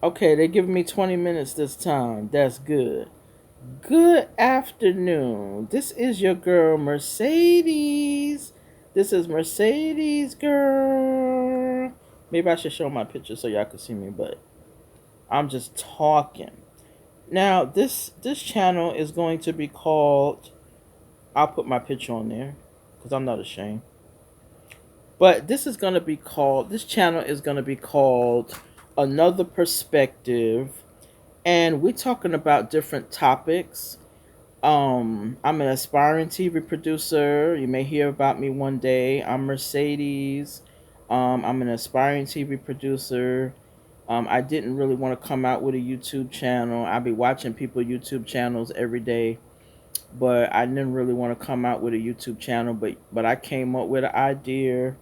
Okay, they're giving me 20 minutes this time. That's good. Good afternoon. This is your girl Mercedes. This is Mercedes, girl. Maybe I should show my picture so y'all can see me, but I'm just talking. Now, this channel is going to be called, I'll put my picture on there cuz I'm not ashamed. But this channel is going to be called Another Perspective, and we're talking about different topics. I'm an aspiring TV producer. You may hear about me one day. I'm Mercedes. I'm an aspiring TV producer. I didn't really want to come out with a YouTube channel. I be watching people YouTube channels every day, but I didn't really want to come out with a YouTube channel. But I came up with an idea.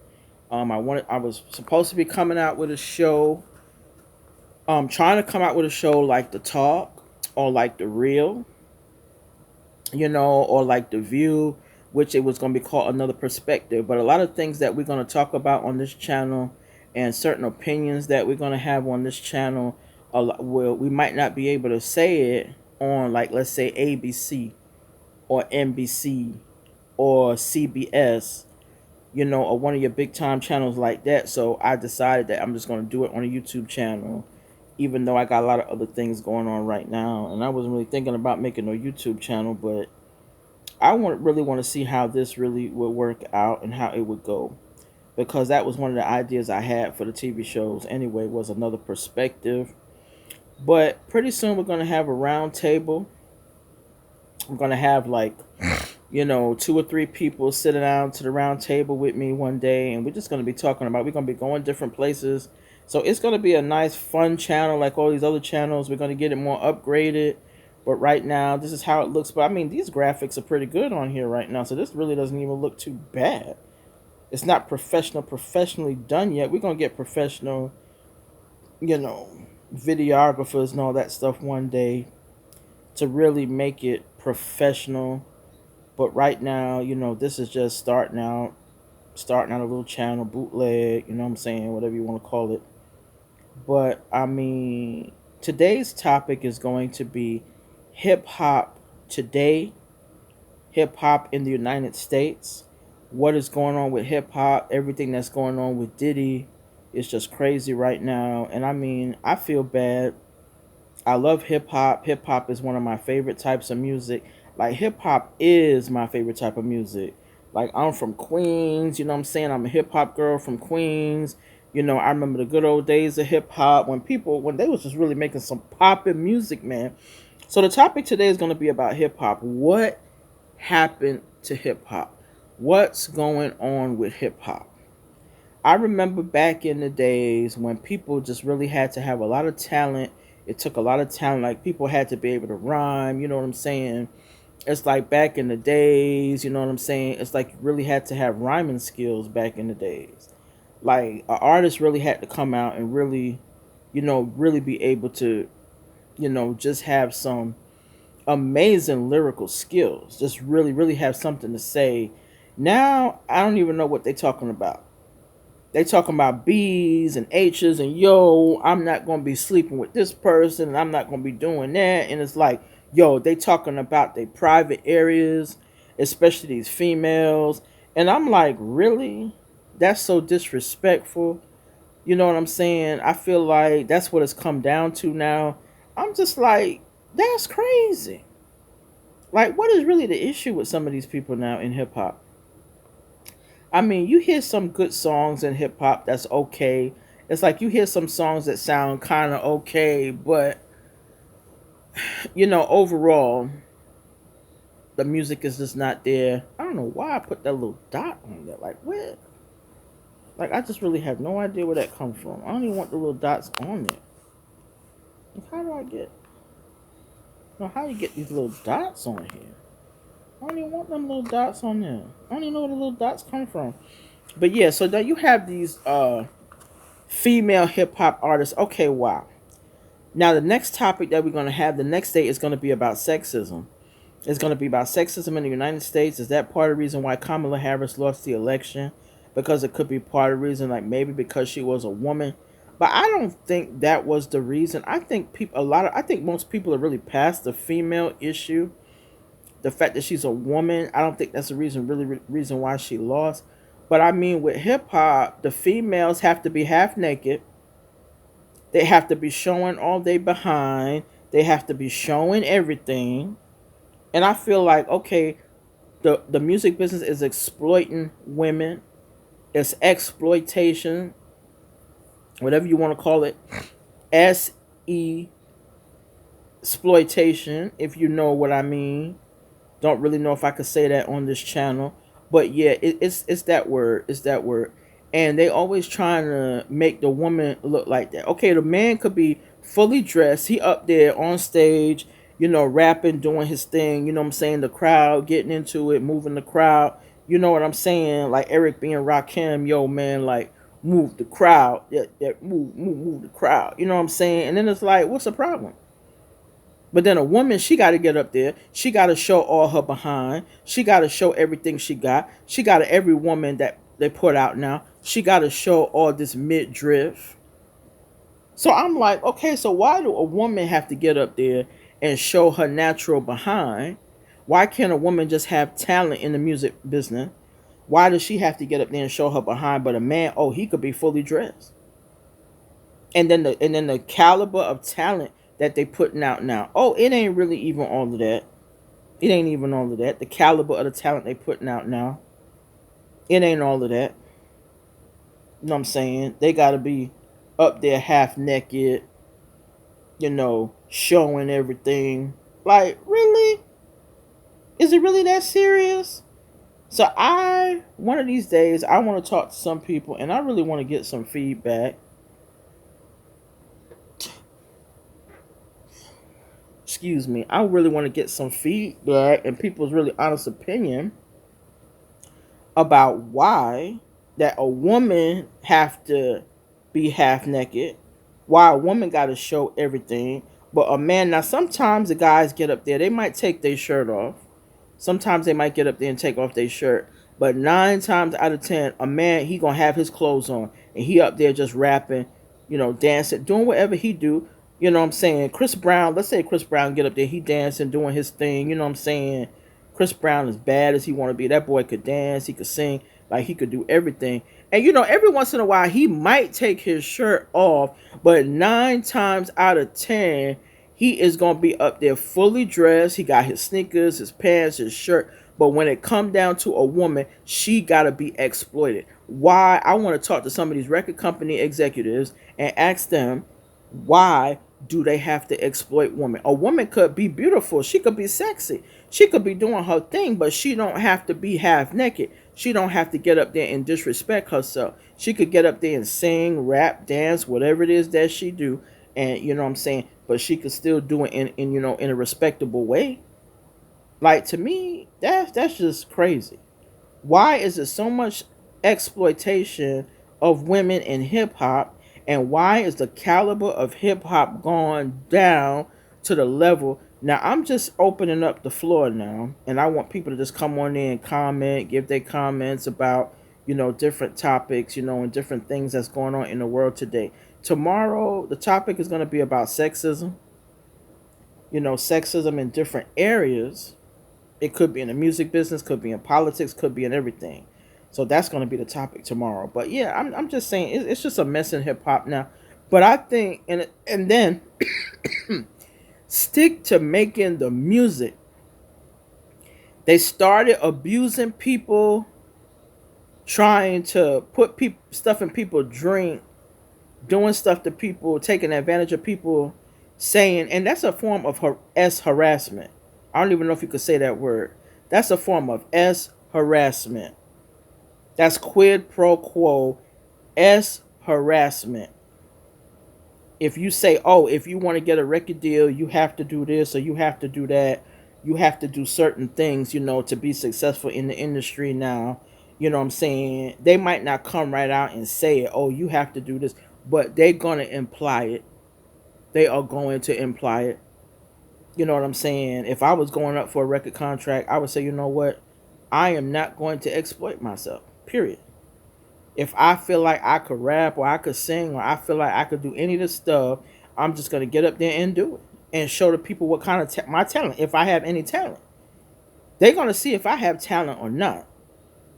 I was supposed to be coming out with a show. Trying to come out with a show like The Talk or like The Real, or like The View, which it was going to be called Another Perspective. But a lot of things that we're going to talk about on this channel and certain opinions that we're going to have on this channel, we might not be able to say it on, like, let's say ABC or NBC or CBS, or one of your big time channels like that. So I decided that I'm just going to do it on a YouTube channel, even though I got a lot of other things going on right now. And I wasn't really thinking about making a YouTube channel, but really want to see how this really would work out and how it would go, because that was one of the ideas I had for the TV shows anyway, was Another Perspective. But pretty soon we're going to have a round table. I'm going to have, like, two or three people sitting down to the round table with me one day, and we're just going to be talking about, we're going to be going different places. So it's going to be a nice fun channel like all these other channels. We're going to get it more upgraded, but right now this is how it looks. But I mean, these graphics are pretty good on here right now, so this really doesn't even look too bad. It's not professionally done yet. We're going to get professional, you know videographers and all that stuff one day to really make it professional. But right now, this is just starting out a little channel, bootleg, you know what I'm saying, whatever you want to call it. But I mean, today's topic is going to be hip hop today, hip hop in the United States. What is going on with hip hop? Everything that's going on with Diddy is just crazy right now. And I mean, I feel bad. I love hip hop. Hip hop is one of my favorite types of music. Like, hip hop is my favorite type of music. Like, I'm from Queens, you know what I'm saying? I'm a hip hop girl from Queens. I remember the good old days of hip hop when they was just really making some poppin' music, man. So the topic today is going to be about hip hop. What happened to hip hop? What's going on with hip hop? I remember back in the days when people just really had to have a lot of talent. It took a lot of talent. Like, people had to be able to rhyme, you know what I'm saying? It's like back in the days, you know what I'm saying? It's like you really had to have rhyming skills back in the days. Like, an artist really had to come out and really, really be able to, just have some amazing lyrical skills. Just really, really have something to say. Now, I don't even know what they're talking about. They talking about B's and H's and, yo, I'm not gonna be sleeping with this person and I'm not gonna be doing that. And it's like, yo, they talking about their private areas, especially these females. And I'm like, really? That's so disrespectful. You know what I'm saying? I feel like that's what it's come down to now. I'm just like, that's crazy. Like, what is really the issue with some of these people now in hip hop? I mean, you hear some good songs in hip hop that's okay. It's like you hear some songs that sound kind of okay, but overall, the music is just not there. I don't know why I put that little dot on there. Like, where? Like, I just really have no idea where that comes from. I don't even want the little dots on there. Like, how do I get? No, how do you get these little dots on here? I don't even want them little dots on there. I don't even know where the little dots come from. But yeah, so now you have these female hip hop artists. Okay, wow. Now the next topic that we're gonna have the next day is gonna be about sexism. It's gonna be about sexism in the United States. Is that part of the reason why Kamala Harris lost the election? Because it could be part of the reason, like maybe because she was a woman. But I don't think that was the reason. I think I think most people are really past the female issue. The fact that she's a woman, I don't think that's the reason why she lost. But I mean, with hip hop, the females have to be half naked. They have to be showing all they behind. They have to be showing everything. And I feel like, okay, the music business is exploiting women. It's exploitation, whatever you want to call it. SE exploitation, if you know what I mean. Don't really know if I could say that on this channel, but yeah, it's that word. It's that word, and they always trying to make the woman look like that. Okay, the man could be fully dressed. He up there on stage, rapping, doing his thing. You know what I'm saying? The crowd getting into it, moving the crowd. You know what I'm saying? Like Eric being Rakim, yo man, like move the crowd. Yeah, move the crowd. You know what I'm saying? And then it's like, what's the problem? But then a woman, she got to get up there. She got to show all her behind. She got to show everything she got. She got to, every woman that they put out now, she got to show all this midriff. So I'm like, okay, so why do a woman have to get up there and show her natural behind? Why can't a woman just have talent in the music business? Why does she have to get up there and show her behind? But a man, oh, he could be fully dressed. And then the caliber of talent that they putting out now. Oh, it ain't really even all of that. It ain't even all of that. The caliber of the talent they putting out now. It ain't all of that. You know what I'm saying? They gotta be up there half naked, showing everything. Like, really? Is it really that serious? So one of these days, I want to talk to some people and I really want to get some feedback. Excuse me, I really want to get some feedback and people's really honest opinion about why that a woman have to be half naked, why a woman got to show everything, but a man, now sometimes the guys get up there, they might take their shirt off. Sometimes they might get up there and take off their shirt. But 9 times out of 10, a man, he gonna have his clothes on and he up there just rapping, dancing, doing whatever he do. You know what I'm saying? Chris Brown, let's say Chris Brown get up there, he dancing, doing his thing. You know what I'm saying? Chris Brown, as bad as he want to be, that boy could dance, he could sing, like he could do everything. And every once in a while he might take his shirt off, but 9 times out of 10, he is gonna be up there fully dressed. He got his sneakers, his pants, his shirt. But when it come down to a woman, she gotta be exploited. Why? I want to talk to some of these record company executives and ask them, why do they have to exploit women? A woman could be beautiful. She could be sexy. She could be doing her thing, but she don't have to be half naked. She don't have to get up there and disrespect herself. She could get up there and sing, rap, dance, whatever it is that she do. And you know what I'm saying? But she could still do it in a respectable way. Like, to me, that's just crazy. Why is there so much exploitation of women in hip hop? And why is the caliber of hip hop gone down to the level? Now, I'm just opening up the floor now, and I want people to just come on in and comment, give their comments about, different topics, and different things that's going on in the world today. Tomorrow, the topic is going to be about sexism, sexism in different areas. It could be in the music business, could be in politics, could be in everything. So that's going to be the topic tomorrow. But yeah, I'm just saying it's just a mess in hip hop now. But I think and then stick to making the music. They started abusing people, trying to put stuff in people's drink, doing stuff to people, taking advantage of people, saying, and that's a form of harassment. I don't even know if you could say that word. That's a form of harassment. That's quid pro quo harassment. If you say, oh, if you want to get a record deal, you have to do this or you have to do that. You have to do certain things, to be successful in the industry now. You know what I'm saying? They might not come right out and say it, oh, you have to do this, but they're going to imply it. They are going to imply it. You know what I'm saying? If I was going up for a record contract, I would say, you know what? I am not going to exploit myself. Period. If I feel like I could rap or I could sing or I feel like I could do any of this stuff, I'm just gonna get up there and do it and show the people what kind of my talent. If I have any talent, they're gonna see if I have talent or not.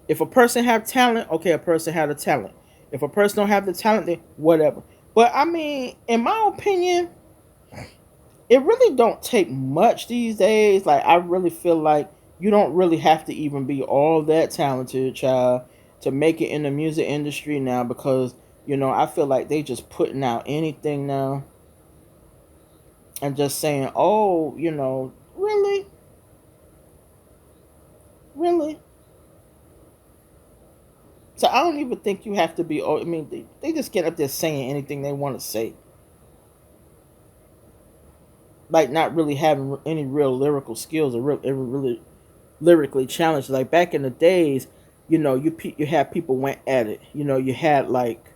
If a person have talent, okay, a person had a talent. If a person don't have the talent, then whatever. But I mean, in my opinion, it really don't take much these days. Like I really feel like you don't really have to even be all that talented, child, to make it in the music industry now because I feel like they just putting out anything now and just saying, "Oh, really? Really?" So I don't even think you have to be. Oh, I mean, they just get up there saying anything they want to say, like not really having any real lyrical skills or really lyrically challenged. Like back in the days, you had people went at it. You had like,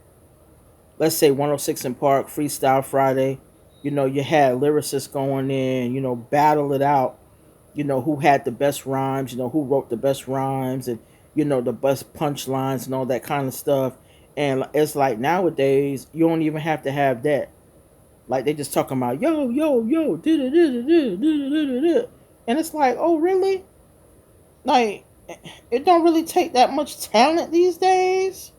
let's say 106 in Park, Freestyle Friday. You had lyricists going in, battle it out. Who had the best rhymes. Who wrote the best rhymes and the best punchlines and all that kind of stuff. And it's like nowadays you don't even have to have that. Like they just talking about yo yo yo, and it's like, oh really? Like it don't really take that much talent these days.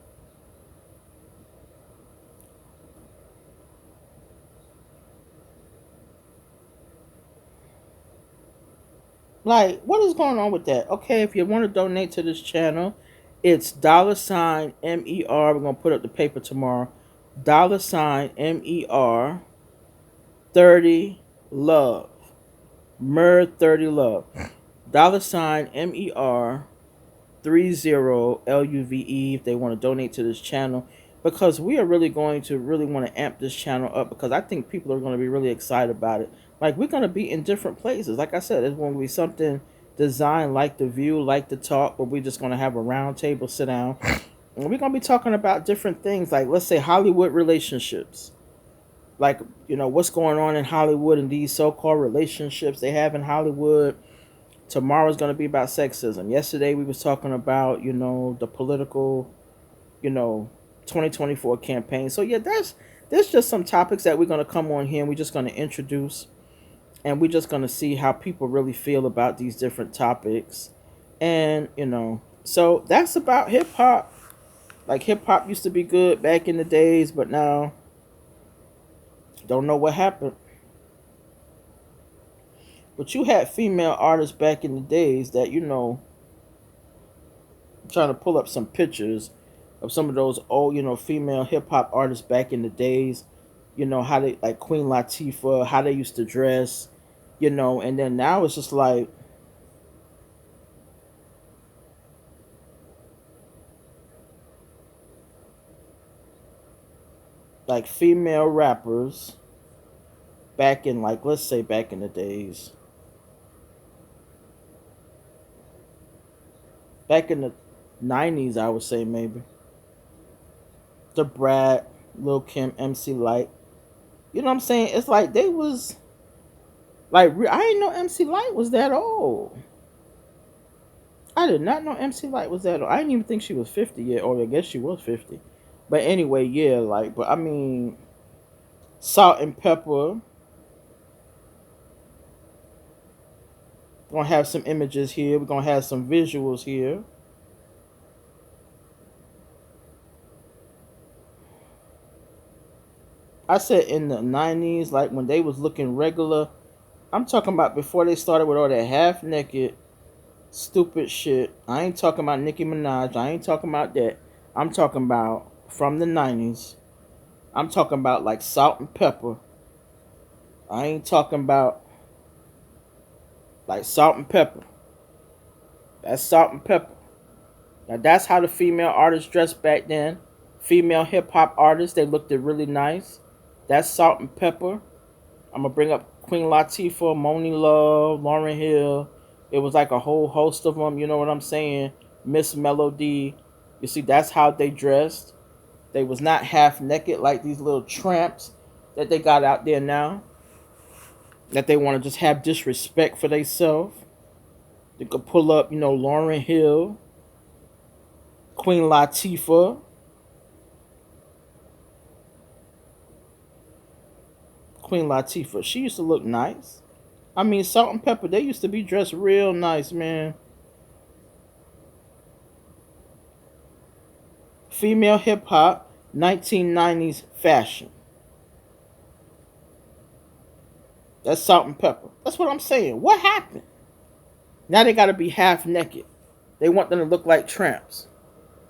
Like what is going on with that? Okay, if you want to donate to this channel, it's $MER. We're gonna put up the paper tomorrow. $MER 30 love. MER 30 love. $MER 30LUVE if they want to donate to this channel, because we are really going to really want to amp this channel up because I think people are going to be really excited about it. Like we're going to be in different places. Like I said, it's going to be something designed like The View, like The Talk, but we're just going to have a round table sit down and we're going to be talking about different things, like let's say Hollywood relationships, like what's going on in Hollywood and these so-called relationships they have in Hollywood. Tomorrow's going to be about sexism. Yesterday we was talking about the political, you know 2024 campaign. So yeah, there's just some topics that we're going to come on here and we're just going to introduce, and we're just going to see how people really feel about these different topics. And so that's about hip hop. Like hip hop used to be good back in the days, but now don't know what happened. But you had female artists back in the days that I'm trying to pull up some pictures of some of those old, female hip hop artists back in the days. How they, like Queen Latifah, how they used to dress, and then now it's just like female rappers back in, like, let's say back in the days. Back in the 90s, I would say maybe. The Brat, Lil Kim, MC Light. You know what I'm saying? It's like they was like I didn't know MC Light was that old. I did not know MC Light was that old. I didn't even think she was 50 yet, or I guess she was 50. But anyway, yeah, like, but I mean, Salt and Pepper. We're gonna have some images here. We're gonna have some visuals here. I said in the 90s, like when they was looking regular. I'm talking about before they started with all that half naked stupid shit. I ain't talking about Nicki Minaj. I ain't talking about that. I'm talking about from the 90s. I'm talking about like Salt and Pepper. I ain't talking about like Salt and Pepper. That's Salt and Pepper. Now that's how the female artists dressed back then. Female hip hop artists, they looked really nice. That's Salt and Pepper. I'm gonna bring up Queen Latifah, Moni Love, Lauren Hill. It was like a whole host of them. You know what I'm saying? Miss Melody. You see, that's how they dressed. They was not half naked like these little tramps that they got out there now. That they want to just have disrespect for themselves. They could pull up, Lauren Hill, Queen Latifah. Queen Latifah. She used to look nice. I mean, Salt and Pepper, they used to be dressed real nice, man. Female hip hop, 1990s fashion. That's Salt and Pepper. That's what I'm saying. What happened? Now they got to be half naked. They want them to look like tramps.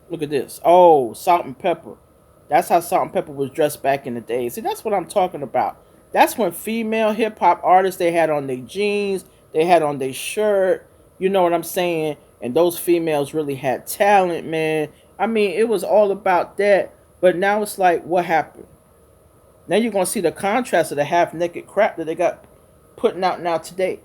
Look at this. Oh, Salt and Pepper. That's how Salt and Pepper was dressed back in the day. See, that's what I'm talking about. That's when female hip hop artists, they had on their jeans, they had on their shirt. You know what I'm saying? And those females really had talent, man. I mean, it was all about that. But now it's like, what happened? Now you're gonna see the contrast of the half naked crap that they got putting out now today.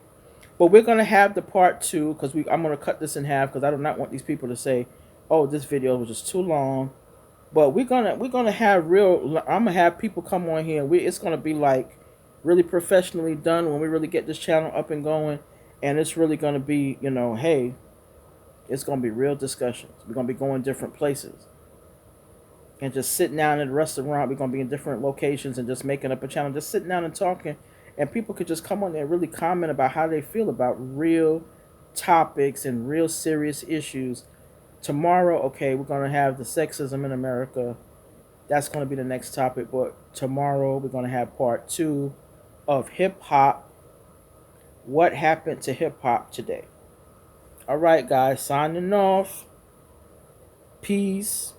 But we're gonna have the part two because I'm gonna cut this in half because I do not want these people to say, "Oh, this video was just too long." But we're gonna have real. I'm gonna have people come on here. It's gonna be like really professionally done when we really get this channel up and going, and it's really gonna be, hey, it's gonna be real discussions. We're gonna be going different places and just sitting down in a restaurant. We're gonna be in different locations and just making up a channel, just sitting down and talking, and people could just come on there and really comment about how they feel about real topics and real serious issues. Tomorrow, okay, we're gonna have the sexism in America. That's gonna be the next topic. But tomorrow we're gonna have part two of hip hop. What happened to hip hop today? All right, guys, signing off. Peace.